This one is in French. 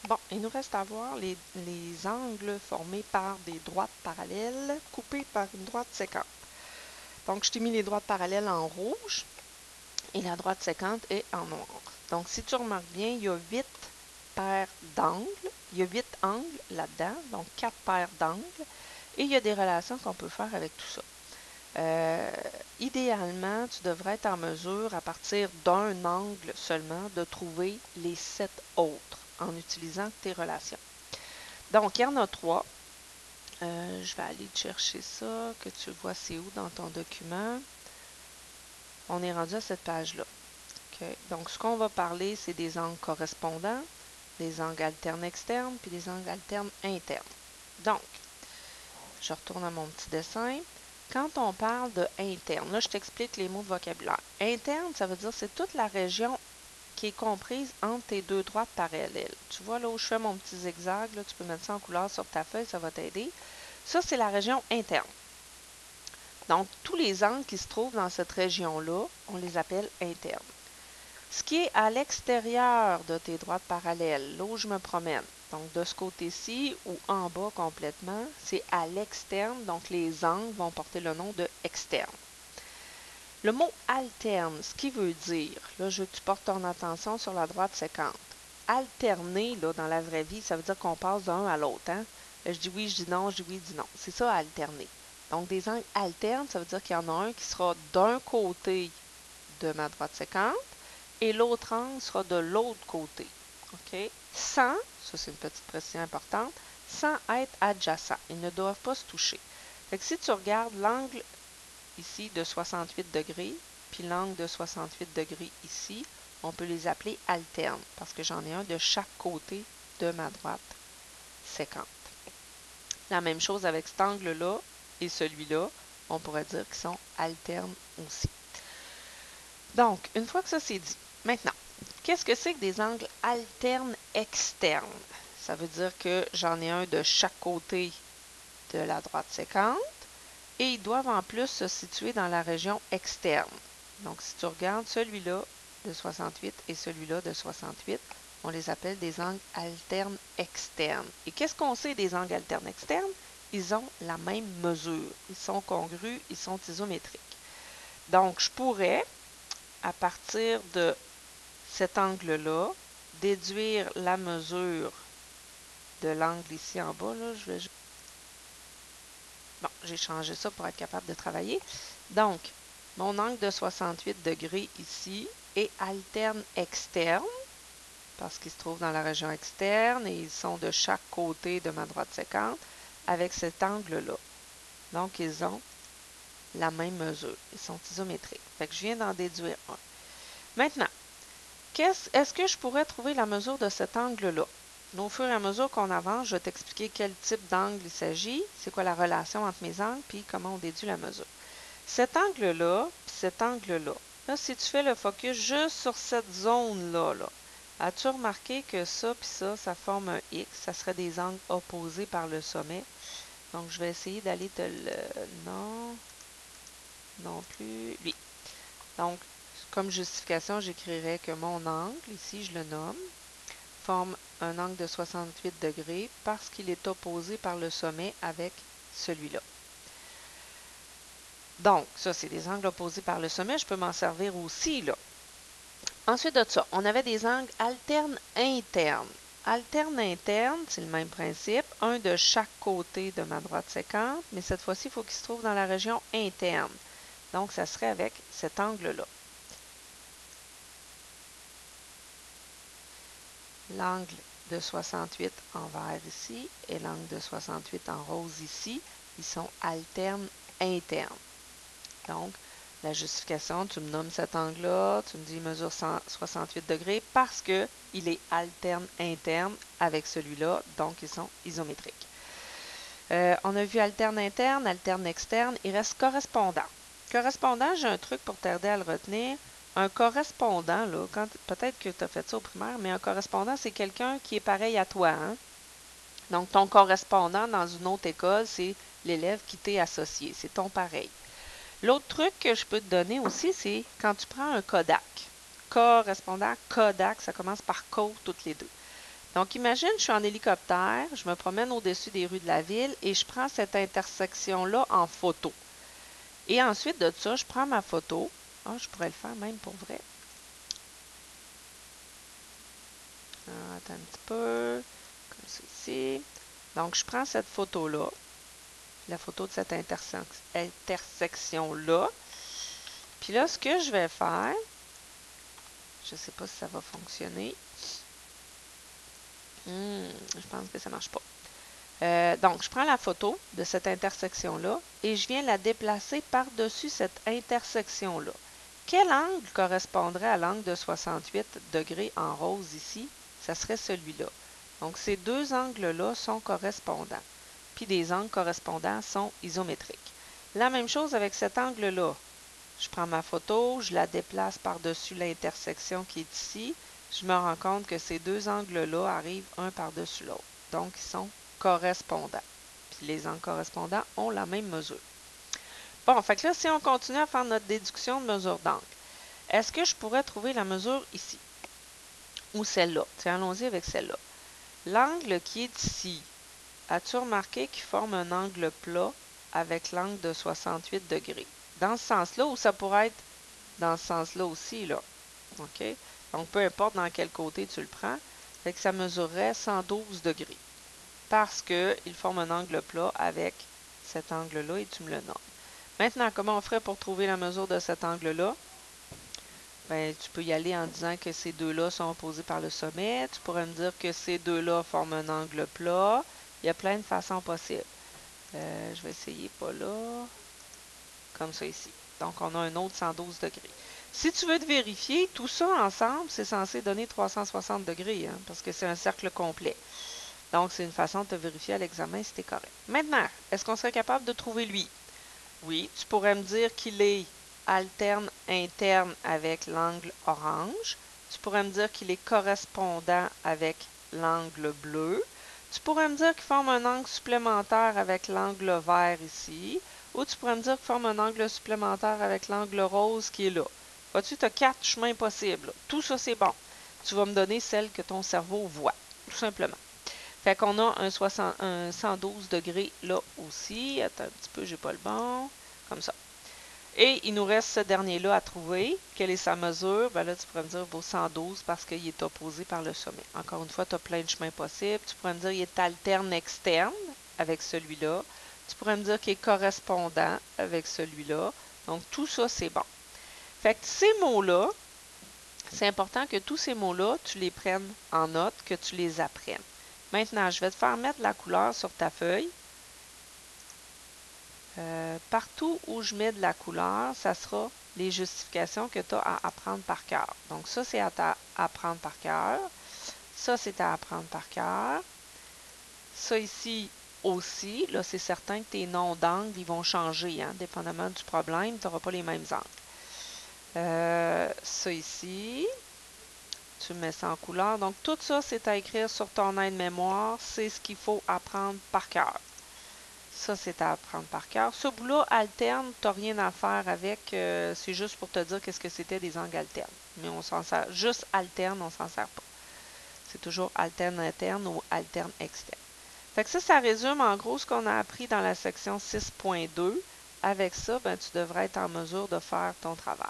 Bon, il nous reste à voir les angles formés par des droites parallèles coupées par une droite sécante. Donc, je t'ai mis les droites parallèles en rouge et la droite sécante est en noir. Donc, si tu remarques bien, il y a 8 paires d'angles. Il y a 8 angles là-dedans, donc 4 paires d'angles. Et il y a des relations qu'on peut faire avec tout ça. Euh, Idéalement, tu devrais être en mesure, à partir d'un angle seulement, de trouver les 7 autres en utilisant tes relations. Donc, il y en a 3. Je vais aller te chercher ça, que tu vois c'est où dans ton document. On est rendu à cette page-là. Okay. Donc, ce qu'on va parler, c'est des angles correspondants, des angles alternes externes, puis des angles alternes internes. Donc, je retourne à mon petit dessin. Quand on parle de interne, là, je t'explique les mots de vocabulaire. Interne, ça veut dire c'est toute la région qui est comprise entre tes deux droites parallèles. Tu vois là où je fais mon petit zigzag, là, tu peux mettre ça en couleur sur ta feuille, ça va t'aider. Ça, c'est la région interne. Donc, tous les angles qui se trouvent dans cette région-là, on les appelle internes. Ce qui est à l'extérieur de tes droites parallèles, là où je me promène, donc de ce côté-ci ou en bas complètement, c'est à l'externe, donc les angles vont porter le nom de externe. Le mot alterne, ce qui veut dire, là je veux que tu portes ton attention sur la droite séquente. Alterner, là, dans la vraie vie, ça veut dire qu'on passe d'un à l'autre. Hein? Je dis oui, je dis non, je dis oui, je dis non. C'est ça, alterner. Donc, des angles alternes, ça veut dire qu'il y en a un qui sera d'un côté de ma droite séquente et l'autre angle sera de l'autre côté. OK? Sans, ça c'est une petite précision importante, sans être adjacent. Ils ne doivent pas se toucher. Fait que si tu regardes l'angle ici de 68 degrés, puis l'angle de 68 degrés ici, on peut les appeler alternes parce que j'en ai un de chaque côté de ma droite séquente. La même chose avec cet angle-là et celui-là, on pourrait dire qu'ils sont alternes aussi. Donc, une fois que ça c'est dit, maintenant, qu'est-ce que c'est que des angles alternes externes? Ça veut dire que j'en ai un de chaque côté de la droite séquente et ils doivent en plus se situer dans la région externe. Donc, si tu regardes celui-là de 68 et celui-là de 68, on les appelle des angles alternes externes. Et qu'est-ce qu'on sait des angles alternes externes? Ils ont la même mesure. Ils sont congrus, ils sont isométriques. Donc, je pourrais, à partir de cet angle-là, déduire la mesure de l'angle ici en bas. Là, bon, j'ai changé ça pour être capable de travailler. Donc, mon angle de 68 degrés ici est alterne externe parce qu'il se trouve dans la région externe et ils sont de chaque côté de ma droite séquente avec cet angle-là. Donc, ils ont la même mesure. Ils sont isométriques. Fait que je viens d'en déduire un. Maintenant, est-ce que je pourrais trouver la mesure de cet angle-là? Au fur et à mesure qu'on avance, je vais t'expliquer quel type d'angle il s'agit, c'est quoi la relation entre mes angles, puis comment on déduit la mesure. Cet angle-là, puis cet angle-là, là, si tu fais le focus juste sur cette zone-là, là, as-tu remarqué que ça puis ça forme un X, ça serait des angles opposés par le sommet. Donc, je vais essayer d'aller te le... Non, non plus, lui. Donc, comme justification, j'écrirais que mon angle, ici je le nomme, forme un angle de 68 degrés parce qu'il est opposé par le sommet avec celui-là. Donc, ça, c'est des angles opposés par le sommet. Je peux m'en servir aussi, là. Ensuite de ça, on avait des angles alternes internes. Alterne interne, c'est le même principe, un de chaque côté de ma droite séquente, mais cette fois-ci, il faut qu'il se trouve dans la région interne. Donc, ça serait avec cet angle-là. L'angle de 68 en vert ici et l'angle de 68 en rose ici, ils sont alternes internes. Donc, la justification, tu me nommes cet angle-là, tu me dis il mesure 168 degrés parce qu'il est alterne interne avec celui-là, donc ils sont isométriques. On a vu alterne interne, alterne externe, il reste correspondant. Correspondant, j'ai un truc pour t'aider à le retenir. Un correspondant, là, peut-être que tu as fait ça au primaire, mais un correspondant, c'est quelqu'un qui est pareil à toi. Hein? Donc, ton correspondant dans une autre école, c'est l'élève qui t'est associé, c'est ton pareil. L'autre truc que je peux te donner aussi, c'est quand tu prends un Kodak. Correspondant, Kodak, ça commence par co toutes les deux. Donc, imagine, je suis en hélicoptère, je me promène au-dessus des rues de la ville et je prends cette intersection-là en photo. Et ensuite de ça, je prends ma photo. Ah, je pourrais le faire même pour vrai. Attends un petit peu, comme ça ici. Donc, je prends cette photo-là, la photo de cette intersection-là. Puis là, ce que je vais faire, je ne sais pas si ça va fonctionner. Je pense que ça ne marche pas. Donc, je prends la photo de cette intersection-là et je viens la déplacer par-dessus cette intersection-là. Quel angle correspondrait à l'angle de 68 degrés en rose ici? Ça serait celui-là. Donc, ces deux angles-là sont correspondants. Puis des angles correspondants sont isométriques. La même chose avec cet angle-là. Je prends ma photo, je la déplace par-dessus l'intersection qui est ici. Je me rends compte que ces deux angles-là arrivent un par-dessus l'autre. Donc, ils sont correspondants. Puis les angles correspondants ont la même mesure. Bon, fait que là, si on continue à faire notre déduction de mesure d'angle, est-ce que je pourrais trouver la mesure ici? Ou celle-là? Tiens, allons-y avec celle-là. L'angle qui est ici, as-tu remarqué qu'il forme un angle plat avec l'angle de 68 degrés? Dans ce sens-là, ou ça pourrait être dans ce sens-là aussi, là. OK? Donc, peu importe dans quel côté tu le prends, fait que ça mesurerait 112 degrés. Parce qu'il forme un angle plat avec cet angle-là et tu me le nommes. Maintenant, comment on ferait pour trouver la mesure de cet angle-là? Ben, tu peux y aller en disant que ces deux-là sont opposés par le sommet. Tu pourrais me dire que ces deux-là forment un angle plat. Il y a plein de façons possibles. Je vais essayer pas là. Comme ça ici. Donc, on a un autre 112 degrés. Si tu veux te vérifier, tout ça ensemble, c'est censé donner 360 degrés, hein, parce que c'est un cercle complet. Donc, c'est une façon de te vérifier à l'examen si c'est correct. Maintenant, est-ce qu'on serait capable de trouver lui? Oui, tu pourrais me dire qu'il est alterne interne avec l'angle orange. Tu pourrais me dire qu'il est correspondant avec l'angle bleu. Tu pourrais me dire qu'il forme un angle supplémentaire avec l'angle vert ici. Ou tu pourrais me dire qu'il forme un angle supplémentaire avec l'angle rose qui est là. Vois-tu, tu as 4 chemins possibles. Tout ça, c'est bon. Tu vas me donner celle que ton cerveau voit, tout simplement. Fait qu'on a un 112 degrés là aussi. Attends un petit peu, j'ai pas le bon. Comme ça. Et il nous reste ce dernier-là à trouver. Quelle est sa mesure? Ben là, tu pourrais me dire vaut 112 parce qu'il est opposé par le sommet. Encore une fois, tu as plein de chemins possibles. Tu pourrais me dire qu'il est alterne externe avec celui-là. Tu pourrais me dire qu'il est correspondant avec celui-là. Donc, tout ça, c'est bon. Fait que ces mots-là, c'est important que tous ces mots-là, tu les prennes en note, que tu les apprennes. Maintenant, je vais te faire mettre la couleur sur ta feuille. Partout où je mets de la couleur, ça sera les justifications que tu as à apprendre par cœur. Donc, ça, c'est à apprendre par cœur. Ça, c'est à apprendre par cœur. Ça ici aussi, là, c'est certain que tes noms d'angles, ils vont changer, hein, dépendamment du problème, tu n'auras pas les mêmes angles. Ça ici, tu mets ça en couleur. Donc, tout ça, c'est à écrire sur ton aide-mémoire. C'est ce qu'il faut apprendre par cœur. Ça, c'est à apprendre par cœur. Ce bout-là, alterne, tu n'as rien à faire avec. C'est juste pour te dire qu'est-ce que c'était des angles alternes. Mais on s'en sert. Juste alterne, on s'en sert pas. C'est toujours alterne interne ou alterne externe. Fait que ça résume en gros ce qu'on a appris dans la section 6.2. Avec ça, ben, tu devrais être en mesure de faire ton travail.